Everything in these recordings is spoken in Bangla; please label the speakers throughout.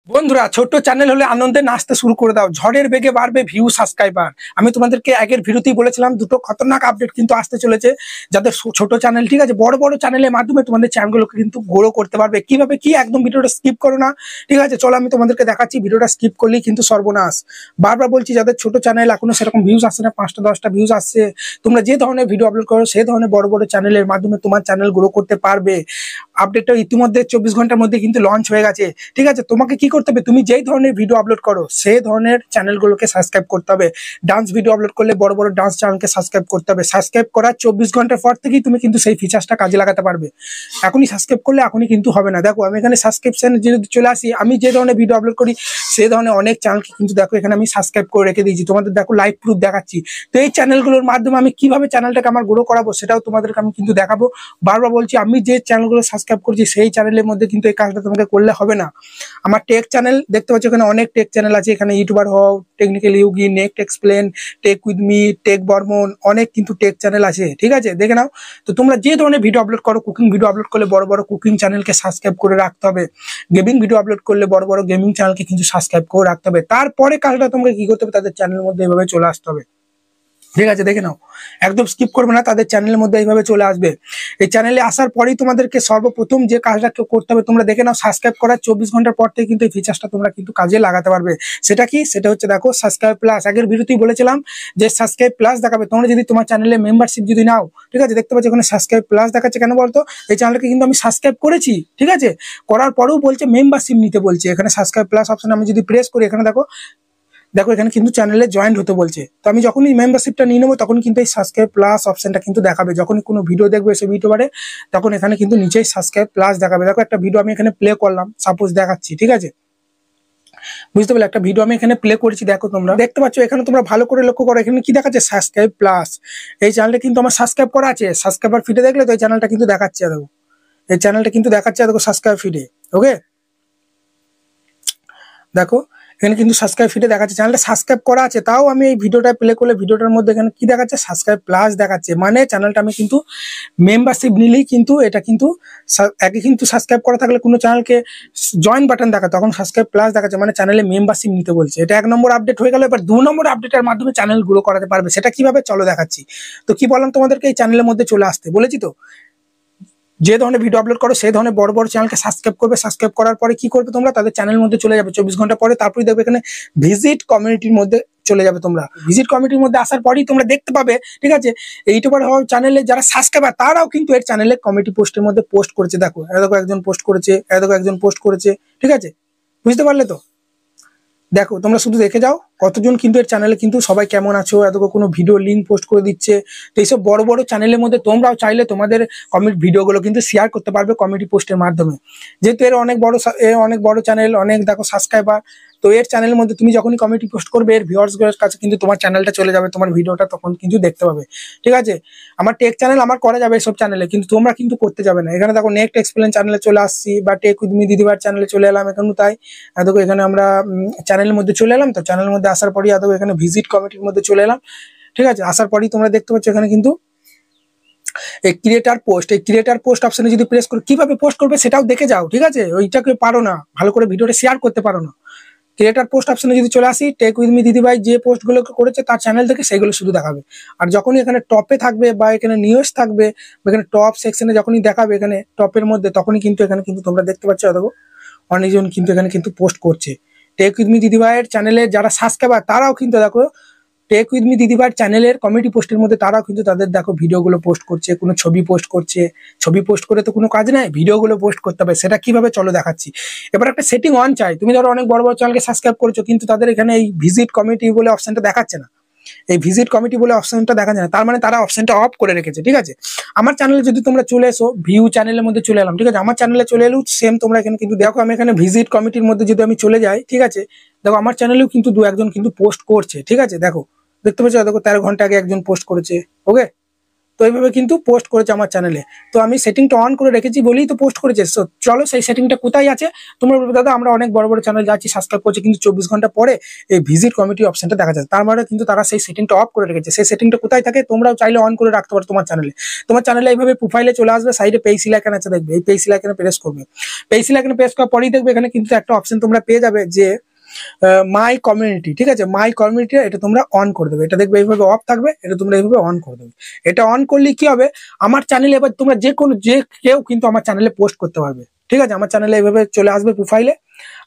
Speaker 1: বন্ধুরা, ছোট্ট চ্যানেল হলে আনন্দে নাচতে শুরু করে দাও। ঝড়ের বেগে বাড়বে ভিউ, সাবস্ক্রাইবার। আমি তোমাদেরকে আগের ভিডিওতেই বলেছিলাম দুটো খতরনাক আপডেট কিন্তু আসতে চলেছে। যাদের ছোট চ্যানেল, ঠিক আছে, বড় বড় চ্যানেলের মাধ্যমে তোমাদের চ্যানেলগুলোকে কিন্তু গ্রো করতে পারবে। কিভাবে কি, একদম ভিডিওটা স্কিপ করো না, ঠিক আছে? চলো আমি তোমাদেরকে দেখাচ্ছি। ভিডিওটা স্কিপ করলেই কিন্তু সর্বনাশ। বারবার বলছি, যাদের ছোট চ্যানেল এখনো সেরকম ভিউজ আসছে না, 5টা 10টা ভিউজ আসছে, তোমরা যে ধরনের ভিডিও আপলোড করো সেই ধরনের বড় বড় চ্যানেলের মাধ্যমে তোমার চ্যানেল গ্রো করতে পারবে। আপডেটটা ইতিমধ্যে 24 ঘন্টার মধ্যে কিন্তু লঞ্চ হয়ে গেছে, ঠিক আছে? তোমাকে কি করতে হবে, তুমি যেই ধরনের ভিডিও আপলোড করো সেই ধরনের চ্যানেলগুলোকে সাবস্ক্রাইব করতে হবে। ডান্স ভিডিও আপলোড করলে বড় বড় ডান্স চ্যানেলকে সাবস্ক্রাইব করতে হবে। সাবস্ক্রাইব করার 24 ঘন্টার পর থেকেই তুমি কিন্তু সেই ফিচার্সটা কাজে লাগাতে পারবে। এখনই সাবস্ক্রাইব করলে এখনই কিন্তু হবে না। দেখো আমি এখানে সাবস্ক্রিপশন যদি চলে আসি, আমি যে ধরনের ভিডিও আপলোড করি সেই ধরনের অনেক চ্যানেলকে কিন্তু দেখো এখানে আমি সাবস্ক্রাইব করে রেখে দিয়েছি। তোমাদের দেখো লাইভ প্রুফ দেখাচ্ছি। তো এই চ্যানেলগুলোর মাধ্যমে আমি কিভাবে চ্যানেলটাকে আমার গ্রো করাবো সেটাও তোমাদেরকে আমি কিন্তু দেখাবো। বারবার বলছি, আমি যে চ্যানেলগুলো সাবস্ক্রাইব করছি সেই চ্যানেলের মধ্যে কিন্তু এই কাজটা তোমাকে করলে হবে না। আমার টেক চ্যানেল দেখতে পাচ্ছ, এখানে অনেক টেক চ্যানেল আছে। এখানে ইউটিউবার হও, টেকনিক্যাল ইউগি, next explain, tech with me, tech Barman, অনেক কিন্তু টেক চ্যানেল আছে, ঠিক আছে? দেখে নাও। তো তোমরা যে ধরনের ভিডিও আপলোড করো, কুকিং ভিডিও আপলোড করলে বড় বড় কুকিং চ্যানেলকে সাবস্ক্রাইব করে রাখতে হবে। গেমিং ভিডিও আপলোড করলে বড় বড় গেমিং চ্যানেলকে কিন্তু সাবস্ক্রাইব করে রাখতে হবে। তারপরে কাজটা তোমাকে কি করতে হবে, তাদের চ্যানেলের মধ্যে এভাবে চলে আসতে হবে, ঠিক আছে? দেখে নাও, একদম স্কিপ করবে না, তাদের চ্যানেলের মধ্যে এইভাবে চলে আসবে। এই চ্যানেলে আসার পরেই তোমাদেরকে সর্বপ্রথম যে কাজটা করতে হবে, তোমরা দেখে নাও, সাবস্ক্রাইব করার 24 ঘন্টার পর থেকে কিন্তু এই ফিচার্সটা তোমরা কিন্তু কাজে লাগাতে পারবে। সেটা কি, সেটা হচ্ছে দেখো সাবস্ক্রাইব প্লাস। আগের ভিডিওতেই বলেছিলাম যে সাবস্ক্রাইব প্লাস দেখাবে। তোমরা যদি তোমার চ্যানেলে মেম্বারশিপ যদি নাও, ঠিক আছে, দেখতে পাচ্ছ এখানে সাবস্ক্রাইব প্লাস দেখাচ্ছে। কেন বলতো, এই চ্যানেলকে কিন্তু আমি সাবস্ক্রাইব করেছি, ঠিক আছে? করার পরেও বলছে মেম্বারশিপ নিতে বলছে। এখানে সাবস্ক্রাইব প্লাস অপশন আমি যদি প্রেস করি, এখানে দেখো দেখো এখানে কিন্তু চ্যানেলে জয়েন্ট হতে বলছে। তো আমি যখনই মেম্বারশিপটা নিয়ে নেবো তখন কিন্তু এই সাবস্ক্রাইব প্লাস অপশনটা কিন্তু দেখাবে। যখনই কোনো ভিডিও দেখবে সে ইউটিউবারে, তখন এখানে কিন্তু নিচেই সাবস্ক্রাইব প্লাস দেখাবে। দেখো একটা ভিডিও আমি এখানে প্লে করলাম, সাপোজ দেখাচ্ছি, ঠিক আছে? বুঝতে পারলে, একটা ভিডিও আমি এখানে প্লে করেছি। দেখো তোমরা দেখতে পাচ্ছ, এখানে তোমরা ভালো করে লক্ষ্য করো, এখানে কি দেখাচ্ছে, সাবস্ক্রাইব প্লাস। এই চ্যানেলটা কিন্তু আমার সাবস্ক্রাইব করা আছে। সাবস্ক্রাইবার ফিডে দেখলে তো এই চ্যানেলটা কিন্তু দেখাচ্ছে। দেখো এই চ্যানেলটা কিন্তু দেখাচ্ছে, দেখো সাবস্ক্রাইব ফিডে। ওকে, দেখো এখানে কিন্তু সাবস্ক্রাইব ফিডে দেখাচ্ছে চ্যানেলটা সাবস্ক্রাইব করা আছে। তাও আমি এই ভিডিওটা প্লে করলে ভিডিওটার মধ্যে এখানে কি দেখাচ্ছে, সাবস্ক্রাইব প্লাস দেখাচ্ছে। মানে চ্যানেলটা আমি কিন্তু মেম্বারশিপ নিলেই কিন্তু এটা কিন্তু আগে কিন্তু সাবস্ক্রাইব করা থাকলে কোনো চ্যানেলকে জয়েন বাটন দেখা, তখন সাবস্ক্রাইব প্লাস দেখাচ্ছে, মানে চ্যানেলে মেম্বারশিপ নিতে বলছে। এটা 1 নম্বর আপডেট হয়ে গেল। এবার 2 নম্বর আপডেটের মাধ্যমে চ্যানেল গ্রো করাতে পারবে। সেটা কিভাবে চলো দেখাচ্ছি। তো কি বললাম তোমাদেরকে, এই চ্যানেলের মধ্যে চলে আসতে বলেছি। তো যে ধরনের ভিডিও আপলোড করো সেই ধরনের বড় বড় চ্যানেলকে সাবস্ক্রাইব করবে। সাবস্ক্রাইব করার পরে কি করবে, তোমরা তাদের চ্যানেলের মধ্যে চলে যাবে 24 ঘন্টা পরে। তারপরে দেখবে এখানে ভিজিট কমিউনিটির মধ্যে চলে যাবে। তোমরা ভিজিট কমিউনিটির মধ্যে আসার পরেই তোমরা দেখতে পাবে, ঠিক আছে, ইউটিউবার হওয়ার চ্যানেলে যারা সাবস্ক্রাইবার তারাও কিন্তু এর চ্যানেলে কমিউনিটি পোস্টের মধ্যে পোস্ট করেছে। দেখো দেখো একজন পোস্ট করেছে, দেখো একজন পোস্ট করেছে, ঠিক আছে? বুঝতে পারলে তো? দেখো তোমরা শুধু দেখে যাও কতজন কিন্তু এর চ্যানেলে কিন্তু সবাই কেমন আছো, এত কোনো ভিডিও লিঙ্ক পোস্ট করে দিচ্ছে। তো এইসব বড় বড় চ্যানেলের মধ্যে তোমরাও চাইলে তোমাদের কমিউনিটি ভিডিওগুলো কিন্তু শেয়ার করতে পারবে কমিউনিটি পোস্টের মাধ্যমে। যেহেতু এর অনেক বড় চ্যানেল, অনেক দেখো সাবস্ক্রাইবার। তো এর চ্যানেলের মধ্যে তুমি যখনই কমিউনিটি পোস্ট করবে, এর ভিউয়ার্সগুলোর কাছে কিন্তু তোমার চ্যানেলটা চলে যাবে, তোমার ভিডিওটা তখন কিন্তু দেখতে পাবে, ঠিক আছে? আমার টেক চ্যানেল আমার করা যাবে এসব চ্যানেলে, কিন্তু তোমরা কিন্তু করতে যাবে না। এখানে দেখো নেক্সট এক্সপ্লেন চ্যানেলে চলে আসছি, বা টেক উইথ মি দিদিভাইয়ের চ্যানেলে চলে এলাম। এখানে তাই দেখো এখানে আমরা চ্যানেলের মধ্যে চলে এলাম। তো চ্যানেলের মধ্যে আসার পরই দেখো এখানে ভিজিট কমিটির মধ্যে চলে এলাম, ঠিক আছে? আসার পরই তোমরা দেখতে পাচ্ছ এখানে কিন্তু এই ক্রিয়েটার পোস্ট, এই ক্রিয়েটার পোস্ট অপশনে যদি প্রেস করো, কিভাবে পোস্ট করবে সেটাও দেখে যাও, ঠিক আছে? ওইটাকে পারো না ভালো করে ভিডিওটা শেয়ার করতে পারো না। ক্রিয়েটার পোস্ট অপশনে যদি চলে আসি, টেক উইথ মি দিদিভাই যে পোস্টগুলো করেছে তার চ্যানেল থেকে সেগুলো শুধু দেখাবে। আর যখনই এখানে টপে থাকবে বা এখানে নিউজ থাকবে বা এখানে টপ সেকশনে যখনই দেখাবে এখানে টপের মধ্যে, তখনই কিন্তু এখানে কিন্তু তোমরা দেখতে পাচ্ছ দেখো অনেকজন কিন্তু এখানে কিন্তু পোস্ট করছে। টেক উইথ মি দিদিভাইয়ের চ্যানেলে যারা সাবস্ক্রাইবার তারাও কিন্তু দেখো টেক উইথ মি দিদিভাইয়ের চ্যানেলের কমিউনিটি পোস্টের মধ্যে তারাও কিন্তু তাদের দেখো ভিডিওগুলো পোস্ট করছে, কোনো ছবি পোস্ট করছে। ছবি পোস্ট করে তো কোনো কাজ নাই, ভিডিওগুলো পোস্ট করতে হবে। সেটা কিভাবে চলো দেখাচ্ছি। এবার একটা সেটিং অন চাই। তুমি ধরো অনেক বড় বড় চ্যানেলকে সাবস্ক্রাইব করেছো, কিন্তু তাদের এখানে এই ভিজিট কমিউনিটি বলে অপশনটা দেখাচ্ছে না। এই ভিজিট কমিটি বলে অপশনটা দেখা যায় না, তার মানে তারা অপশনটা অফ করে রেখেছে, ঠিক আছে? আমার চ্যানেলে যদি তোমরা চলে এসো, ভিউ চ্যানেলের মধ্যে চলে এলাম, ঠিক আছে? আমার চ্যানেলে চলে এলেও সেম তোমরা এখানে কিন্তু দেখো, আমি এখানে ভিজিট কমিটির মধ্যে যদি আমি চলে যাই, ঠিক আছে, দেখো আমার চ্যানেলেও কিন্তু 2-1 জন কিন্তু পোস্ট করছে, ঠিক আছে? দেখো দেখতে পাচ্ছ, দেখো 13 ঘন্টা আগে একজন পোস্ট করেছে। ওকে, তো এইভাবে কিন্তু পোস্ট করেছে আমার চ্যানেলে। তো আমি সেটিংটা অন করে রেখেছি বলেই তো পোস্ট করেছে। চলো সেই সেটিংটা কোথায় আছে। তোমরা বলবে দাদা আমরা অনেক বড় বড় চ্যানেল যাচ্ছি, সাবস্ক্রাইব করছি, কিন্তু 24 ঘন্টা পরে এই ভিজিট কমিটি অপশনটা দেখা যাচ্ছে। তার মানে কিন্তু তারা সেই সেটিংটা অফ করে রেখেছে। সেই সেটিংটা কোথায় থাকে তোমরাও চাইলে অন করে রাখতে পারো তোমার চ্যানেলে। তোমার চ্যানেলে এইভাবে প্রোফাইলে চলে আসবে, সাইডে পেন্সিল আইকন আছে দেখবে, এই পেন্সিল আইকনে প্রেস করবে। পেন্সিল আইকনে প্রেস করার পরেই দেখবে এখানে কিন্তু একটা অপশন তোমরা পেয়ে যাবে যে মাই কমিউনিটি। ঠিক আছে, মাই কমিউনিটি, এটা তোমরা অন করে দেবে। এটা দেখবে এইভাবে অফ থাকবে, এটা তোমরা এইভাবে অন করে দেবে। এটা অন করলে কি হবে, আমার চ্যানেলে এবার তোমরা যে কেউ কিন্তু আমার চ্যানেলে পোস্ট করতে পারবে। ঠিক আছে, আমার চ্যানেলে এইভাবে চলে আসবে প্রোফাইলে,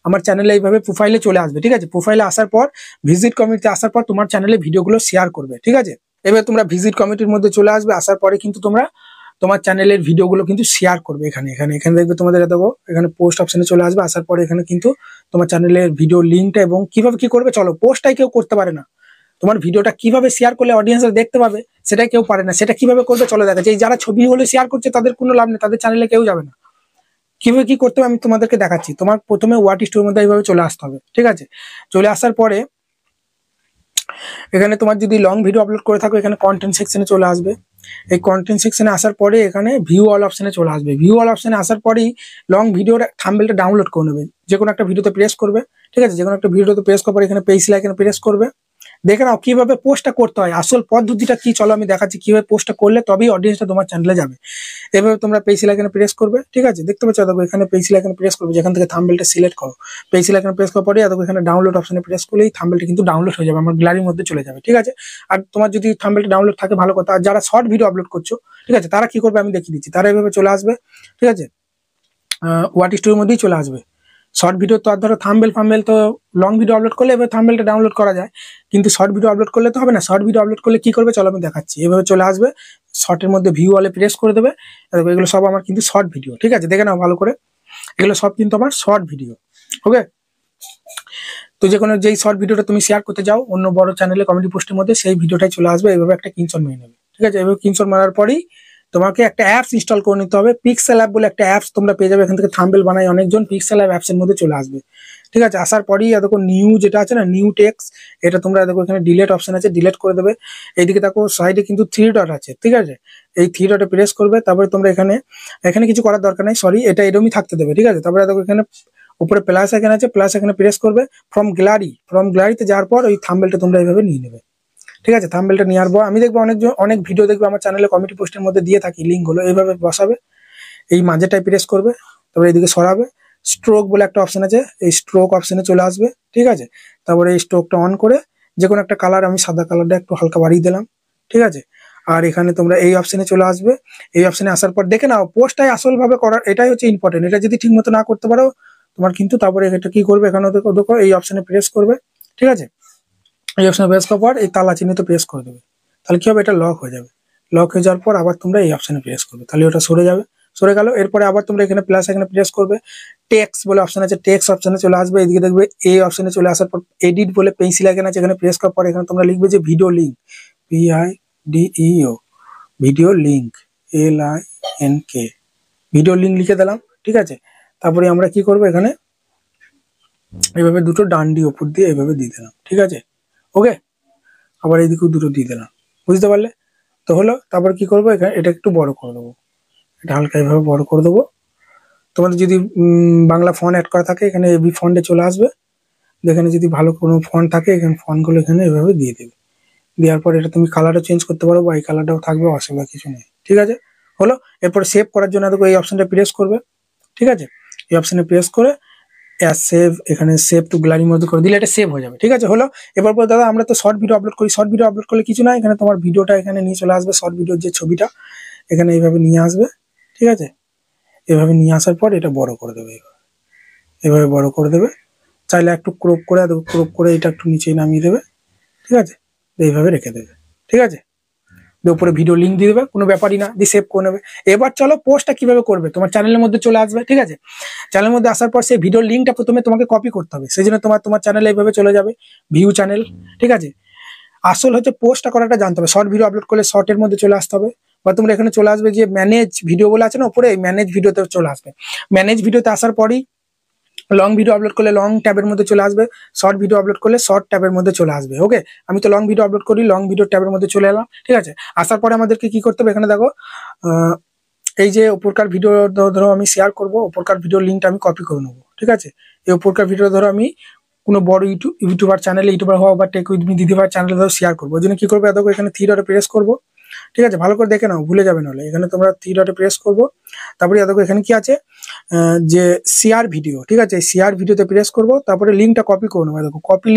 Speaker 1: আমার চ্যানেলে এইভাবে প্রোফাইলে চলে আসবে। ঠিক আছে, প্রোফাইলে আসার পর ভিজিট কমিটিতে আসার পর তোমার চ্যানেলে ভিডিওগুলো শেয়ার করবে। ঠিক আছে, এবার তোমরা ভিজিট কমিটির মধ্যে চলে আসবে, আসার পরে কিন্তু তোমরা তোমার চ্যানেলের ভিডিওগুলো কিন্তু শেয়ার করবে। এখানে এখানে এখানে দেখবে তোমাদের দেখো এখানে পোস্ট অপশনে চলে আসবে, আসার পরে এখানে কিন্তু তোমার চ্যানেলের ভিডিও লিঙ্কটা এবং কিভাবে কি করবে, চলো পোস্টটাই কেউ করতে পারে না, তোমার ভিডিওটা কিভাবে শেয়ার করলে অডিয়েন্সরা দেখতে পাবে সেটাই কেউ পারে না। সেটা কিভাবে করবে চলো দেখা যায়। যারা ছবি হলে শেয়ার করছে তাদের কোনো লাভ নেই, তাদের চ্যানেলে কেউ যাবে না। কিভাবে কি করতে হবে আমি তোমাদেরকে দেখাচ্ছি। তোমার প্রথমে হোয়াট স্টোরের মধ্যে এইভাবে চলে আসতে হবে। ঠিক আছে, চলে আসার পরে এখানে তোমার যদি লং ভিডিও আপলোড করে থাকো এখানে কন্টেন্ট সেকশনে চলে আসবে। এই কন্টেন্ট সেকশনে আসার পরে এখানে ভিউ অল অপশনে চলে আসবে। ভিউ অল অপশনে আসার পরেই লং ভিডিওর থাম্বনেলটা ডাউনলোড করে নেবে, যে কোনো একটা ভিডিওতে প্রেস করবে। ঠিক আছে, যে কোনো একটা ভিডিওতে প্রেস করার পরে এখানে পেন্সিল আইকনে প্রেস করবে। দেখে নাও কিভাবে পোস্টটা করতে হয়, আসল পদ্ধতিটা কি, চলো আমি দেখাচ্ছি কিভাবে পোস্টটা করলে তবেই অডিয়েন্সটা তোমার চ্যানেলে যাবে। এভাবে তোমরা পেন্সিল আইকনে প্রেস করবে। ঠিক আছে, দেখতে পাচ্ছ দেখো এখানে পেন্সিল আইকনে প্রেস করবে, যেখান থেকে থাম্বনেলটা সিলেক্ট করো। পেন্সিল আইকনে প্রেস করার পরে দেখো এখানে ডাউনলোড অপশনে প্রেস করলেই থাম্বনেলটা কিন্তু ডাউনলোড হয়ে যাবে, আমার গ্যালারির মধ্যে চলে যাবে। ঠিক আছে, আর তোমার যদি থাম্বনেলটা ডাউনলোড থাকে ভালো কথা। আর যারা শর্ট ভিডিও আপলোড করছো, ঠিক আছে, তারা কি করবে আমি দেখিয়ে দিচ্ছি। তারা এভাবে চলে আসবে। ঠিক আছে, হোয়াট স্টোরের মধ্যেই চলে আসবে। শর্ট ভিডিও তো আর ধরো থাম্বনেল তো লং ভিডিও আপলোড করলে এবার থাম্বনেলটা ডাউনলোড করা যায়, কিন্তু শর্ট ভিডিও আপলোড করলে তো হবে না। শর্ট ভিডিও আপলোড করলে কি করবে চলো আমি দেখাচ্ছি। এভাবে চলে আসবে, শর্টের মধ্যে ভিউ অলে প্রেস করে দেবে। এগুলো সব আমার কিন্তু শর্ট ভিডিও। ঠিক আছে, দেখে নাও ভালো করে, এগুলো সব কিন্তু আমার শর্ট ভিডিও। ওকে, তো যে কোনো যেই শর্ট ভিডিওটা তুমি শেয়ার করতে যাও অন্য বড় চ্যানেলে কমেডি পোস্টের মধ্যে, সেই ভিডিওটাই চলে আসবে। এইভাবে একটা স্ক্রিনশট মেরে নেবে। ঠিক আছে, এইভাবে স্ক্রিনশট মারার পরেই তোমাকে একটা অ্যাপস ইনস্টল করে নিতে হবে। পিক্সেল অ্যাপ বলে একটা অ্যাপস তোমরা পেয়ে যাবে, এখান থেকে থাম্বনেল বানায় অনেকজন, পিক্সেল অ্যাপ অ্যাপসের মধ্যে চলে আসবে। ঠিক আছে, আসার পরেই দেখো নিউ যেটা আছে না, নিউ টেক্সট, এটা তোমরা দেখো এখানে ডিলেট অপশন আছে, ডিলেট করে দেবে। এইদিকে দেখো সাইডে কিন্তু 3 ডট আছে। ঠিক আছে, এই 3 ডটে প্রেস করবে, তারপরে তোমরা এখানে কিছু করার দরকার নাই, সরি, এটা এরকমই থাকতে দেবে। ঠিক আছে, তারপরে দেখো এখানে উপরে প্লাস এখানে আছে, প্লাস এখানে প্রেস করবে। ফ্রম গ্যালারিতে যাওয়ার পর ওই থাম্বনেলটা তোমরা এইভাবে নিয়ে নেবে। ঠিক আছে, থাম্বনেলটা নেওয়ার পর আমি দেখবো অনেক ভিডিও দেখবো আমার চ্যানেলে কমিটি পোস্টের মধ্যে দিয়ে থাকি, লিঙ্ক গুলো এইভাবে বসাবে, এই মাঝেটাই প্রেস করবে, তারপরে এইদিকে সরাবে। স্ট্রোক বলে একটা অপশন আছে, এই স্ট্রোক অপশনে চলে আসবে। ঠিক আছে, তারপরে এই স্ট্রোকটা অন করে যে কোনো একটা কালার, আমি সাদা কালারটা একটু হালকা বাড়িয়ে দিলাম। ঠিক আছে, আর এখানে তোমরা এই অপশনে চলে আসবে। এই অপশনে আসার পর দেখে নাও পোস্টটাই আসল ভাবে করার, এটাই হচ্ছে ইম্পর্টেন্ট। এটা যদি ঠিক মতো না করতে পারো তোমার কিন্তু, তারপরে এটা কি করবে এখানে দেখো এই অপশনে প্রেস করবে। ঠিক আছে, এই অপশনে প্রেস করার পর এই তালা চিহ্নিত প্রেস করে দেবে, তাহলে কি হবে এটা লক হয়ে যাবে। লক হয়ে যাওয়ার পর আবার তোমরা এই অপশনে প্রেস করবে, তাহলে ওটা সরে যাবে। সরে গেল, এরপরে আবার তোমরা এখানে প্লাস এখানে প্রেস করবে। টেক্সট বলে অপশন আছে, টেক্সট অপশনে চলে আসবে। এদিকে দেখবে এই অপশনে চলে আসার পর এডিট বলে পেন্সিল আইকন আছে, এখানে প্রেস করার পর এখানে তোমরা লিখবে যে video link, PIDEO, video link, LINK, video link লিখে দিলাম। ঠিক আছে, তারপরে আমরা কি করবো এখানে এইভাবে দুটো ডান দিয়ে ওপর দিয়ে এইভাবে দিয়ে দিলাম। ঠিক আছে, ওকে, আবার এইদিকেও দুটো দিয়ে দিলাম, বুঝতে পারলে তো হলো। তারপর কি করবো এখানে এটা একটু বড় করে দেবো, এটা হালকা এইভাবে বড় করে দেবো। তোমাদের যদি বাংলা ফন্ট অ্যাড করা থাকে এখানে এবি ফন্টে চলে আসবে, যেখানে যদি ভালো কোনো ফন্ট থাকে এখানে ফন্টগুলো এখানে এভাবে দিয়ে দেবে। দেওয়ার পর এটা তুমি কালারটা চেঞ্জ করতে পারো, বা এই কালারটাও থাকবে, অসুবিধা কিছু নেই। ঠিক আছে, হলো। এরপর সেভ করার জন্য দেখো এই অপশনটা প্রেস করবে। ঠিক আছে, এই অপশনে প্রেস করে সেভ, এখানে সেভ টু গ্যালারির মধ্যে করে দিলে এটা সেভ হয়ে যাবে। ঠিক আছে, হলো। এবার পর দাদা আমরা তো শর্ট ভিডিও আপলোড করি, শর্ট ভিডিও আপলোড করলে কিছু না, এখানে তোমার ভিডিওটা এখানে নিয়ে চলে আসবে, শর্ট ভিডিওর যে ছবিটা এখানে এইভাবে নিয়ে আসবে। ঠিক আছে, এভাবে নিয়ে আসার পর এটা বড় করে দেবে, এভাবে বড় করে দেবে। চাইলে একটু ক্রপ করে এটা একটু নিচে নামিয়ে দেবে। ঠিক আছে, এইভাবে রেখে দেবে। ঠিক আছে, উপরে ভিডিও লিঙ্ক দিয়ে দেবে, কোনো ব্যাপারই না, দিয়ে সেভ করে নেবে। এবার চলো পোস্টটা কিভাবে করবে, তোমার চ্যানেলের মধ্যে চলে আসবে। ঠিক আছে, চ্যানেলের মধ্যে আসার পর সেই ভিডিও লিঙ্কটা প্রথমে তোমাকে কপি করতে হবে, সেই জন্য তোমার চ্যানেলে এইভাবে চলে যাবে, ভিউ চ্যানেল। ঠিক আছে, আসল হচ্ছে পোস্টটা করাটা জানতে হবে। শর্ট ভিডিও আপলোড করলে শর্টের মধ্যে চলে আসতে হবে, বা তোমরা এখানে চলে আসবে যে ম্যানেজ ভিডিও বলে আছে না উপরে, ম্যানেজ ভিডিওতে চলে আসবে। ম্যানেজ ভিডিওতে আসার পরই লং ভিডিও আপলোড করলে লং ট্যাবের মধ্যে চলে আসবে, শর্ট ভিডিও আপলোড করলে শর্ট ট্যাবের মধ্যে চলে আসবে। ওকে, আমি তো লং ভিডিও আপলোড করি, লং ভিডিও ট্যাবের মধ্যে চলে এলাম। ঠিক আছে, আসার পরে আমাদেরকে কি করতে হবে, এখানে দেখো এই যে উপরকার ভিডিও ধরো আমি শেয়ার করবো, উপরকার ভিডিওর লিঙ্কটা আমি কপি করে নেবো। ঠিক আছে, এই উপরকার ভিডিও ধরো আমি কোনো বড় ইউটিউবার চ্যানেলে, ইউটিউবার হওয়া বা টেক উইথ মি দিদিভাই চ্যানেলে ধরো শেয়ার করবো। ওই জন্য কি করবো, দেখো এখানে 3 ডটে প্রেস করবো। ঠিক আছে, ভালো করে দেখে নাও, ভুলে যাবে নাহলে। এখানে তোমরা 3 ডটে প্রেস করবো, তারপরে দেখো এখানে কি আছে, যে শেয়ার ভিডিও। ঠিক আছে, শেয়ার ভিডিওতে প্রেস করবো, তারপরে লিঙ্কটা কপি করে নেবো। দেখো কপি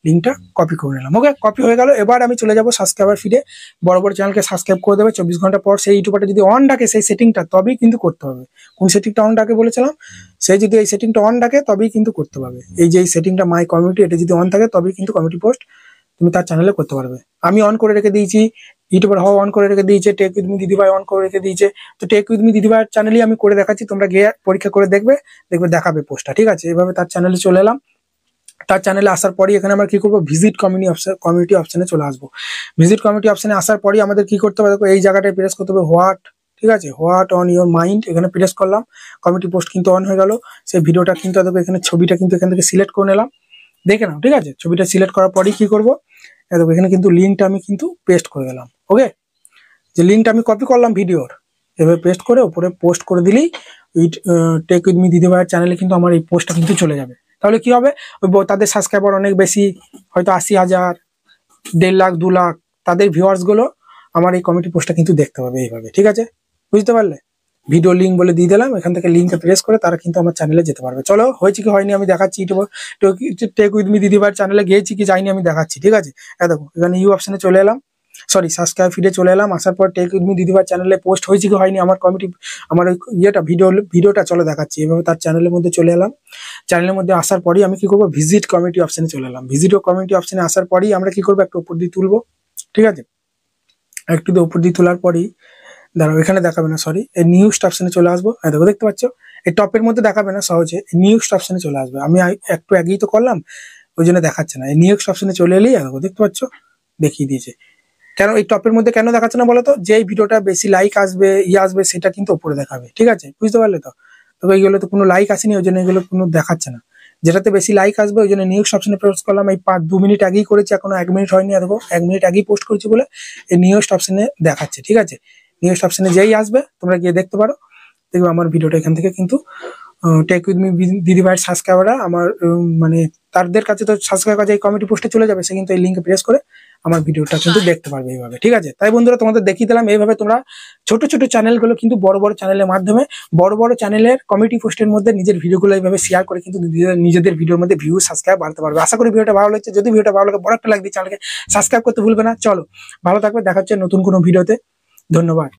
Speaker 1: লিঙ্কটা কপি করে নিলাম। ওকে, কপি হয়ে গেল। এবার আমি চলে যাবো সাবস্ক্রাইবার ফিডে। বড় বড় চ্যানেলকে সাবস্ক্রাইব করে দেবে 24 ঘন্টা পর। সেই ইউটিউবারটা যদি অন ডাকে সেই সেটিংটা, তবেই কিন্তু করতে হবে। কোন সেটিংটা অন ডাকে বলেছিলাম, সেই যদি এই সেটিংটা অন ডাকে তবেই কিন্তু করতে পারবে। এই যে এই সেটিংটা মাই কমিউনিটি, এটা যদি অন থাকে তবেই কিন্তু কমিউনিটি পোস্ট তুমি তার চ্যানেলে করতে পারবে। আমি অন করে রেখে দিয়েছি, ইউটিউবার হওয়া অন করে রেখে দিয়েছে, টেক উইথ মি দিদিভাই অন করে রেখে দিয়েছে। তো টেক উইথ মি দিদিভাইয়ের চ্যানেলই আমি করে দেখাচ্ছি, তোমরা গিয়ে পরীক্ষা করে দেখবে দেখাবে পোস্টটা। ঠিক আছে, এইভাবে তার চ্যানেলে চলে এলাম। তার চ্যানেলে আসার পরই এখানে আমরা কি করবো, ভিজিট কমিউনিটি অপশনে চলে আসবো। ভিজিট কমিউনিটি অপশনে আসার পরই আমাদের কি করতে হবে, দেখো এই জায়গাটায় প্রেস করতে হবে হোয়াট। ঠিক আছে, হোয়াট অন ইউর মাইন্ড, এখানে প্রেস করলাম। কমিউনিটি পোস্ট কিন্তু অন হয়ে গেল। সেই ভিডিওটা কিন্তু দেখো এখানে ছবিটা কিন্তু এখান থেকে সিলেক্ট করে নিলাম, দেখে নাও। ঠিক আছে, ছবিটা সিলেক্ট করার পরই কি করবো, দেখো এখানে কিন্তু লিঙ্কটা আমি কিন্তু পেস্ট করে দিলাম। ওকে, যে লিঙ্কটা আমি কপি করলাম ভিডিওর, এভাবে পেস্ট করে উপরে পোস্ট করে দিলেই টেক উইথ মি দিদিভাইয়ের চ্যানেলে কিন্তু আমার এই পোস্টটা কিন্তু চলে যাবে। তাহলে কি হবে, তাদের সাবস্ক্রাইবার অনেক বেশি, হয়তো 80,000, 1.5 লাখ 2 লাখ, তাদের ভিউয়ার্স গুলো আমার এই কমিউনিটি পোস্টটা কিন্তু দেখতে পাবে এইভাবে। ঠিক আছে, বুঝতে পারলে? ভিডিও লিঙ্ক বলে দিয়ে দিলাম, এখান থেকে লিঙ্কে প্রেস করে তারা কিন্তু আমার চ্যানেলে যেতে পারবে। চলো, হয়েছে কি হয়নি আমি দেখাচ্ছি। টেক উইথ মি দিদিভাইয়ের চ্যানেলে গিয়েছি কি যাইনি আমি দেখাচ্ছি। ঠিক আছে, দেখো এখানে ইউ অপশনে চলে এলাম, সরি সাবস্ক্রাইব ফিডে চলে এলাম। আসার পর টেক উইথ মি দিদিভাইয়ের চ্যানেলে পোস্ট হয়েছে কি হয়নি আমার আমার ওই ভিডিওটা চলো দেখাচ্ছি। এভাবে তার চ্যানেলের মধ্যে চলে এলাম। চ্যানেলের মধ্যে আসার পরই আমি কি করবো, ভিজিট কমিউনিটি অপশনে চলে এলাম। ভিজিট কমিউনিটি অপশনে আসার পরই আমরা কি করবো, একটু উপর দিয়ে তুলবো। ঠিক আছে, একটু উপর দিয়ে তোলার পরই দাঁড়াও, এখানে দেখাবে না, সরি, এই নিউজ অপশনে চলে আসবো। দেখো দেখতে পাচ্ছ, এই টপের মধ্যে দেখাবে না সহজে, নিউজ অপশনে চলে আসবে। আমি একটু আগেই তো করলাম, ওই জন্য দেখাচ্ছে না। এই নিউজ অপশনে চলে এলেই দেখো দেখতে পাচ্ছ, দেখিয়ে দিয়েছে। কেন এই টপের মধ্যে কেন দেখাচ্ছে না বলো তো, যে ভিডিওটা বেশি লাইক আসবে আসবে সেটা কিন্তু উপরে দেখাবে। ঠিক আছে, বুঝতে পারলে তো? তবে এইগুলো তো কোনো লাইক আসেনি, ওই জন্য এগুলো কোনো দেখাচ্ছে না। যেটাতে বেশি লাইক আসবে ওই জন্য নিউজ অপশনে প্রেস করলাম। এই 2 মিনিট আগেই করেছি, এখনো 1 মিনিট হয়নি। দেখো 1 মিনিট আগেই পোস্ট করেছি বলে এই নিউজ অপশনে দেখাচ্ছে। ঠিক আছে, নিউজ অপশনে যেই আসবে তোমরা গিয়ে দেখতে পারো, দেখবে আমার ভিডিওটা এখান থেকে কিন্তু টেক উইথ মি দিদিভাইয়ের সাবস্ক্রাইবাররা আমার মানে তাদের কাছে তো সাবস্ক্রাইব কাছে এই কমিটি পোস্টে চলে যাবে, সে কিন্তু এই লিঙ্কে প্রেস করে আমার ভিডিওটা কিন্তু দেখতে পারবে এইভাবে। ঠিক আছে, তাই বন্ধুরা তোমাদের দেখিয়ে দিলাম এইভাবে তোমরা ছোট ছোট চ্যানেলগুলো কিন্তু বড় বড় চ্যানেলের মাধ্যমে, বড় বড় চ্যানেলের কমিটি পোস্টের মধ্যে নিজের ভিডিওগুলো এইভাবে শেয়ার করে কিন্তু নিজেদের ভিডিওর মধ্যে ভিউ সাবস্ক্রাইব বাড়তে পারবে। আশা করি ভিডিওটা ভালো লাগছে। যদি ভিডিওটা ভালো লাগে বড় একটা লাইক দিয়ে চ্যানেলকে সাবস্ক্রাইব করতে ভুলবে না। চলো, ভালো থাকবে, দেখা হচ্ছে নতুন কোনো ভিডিওতে। ধন্যবাদ।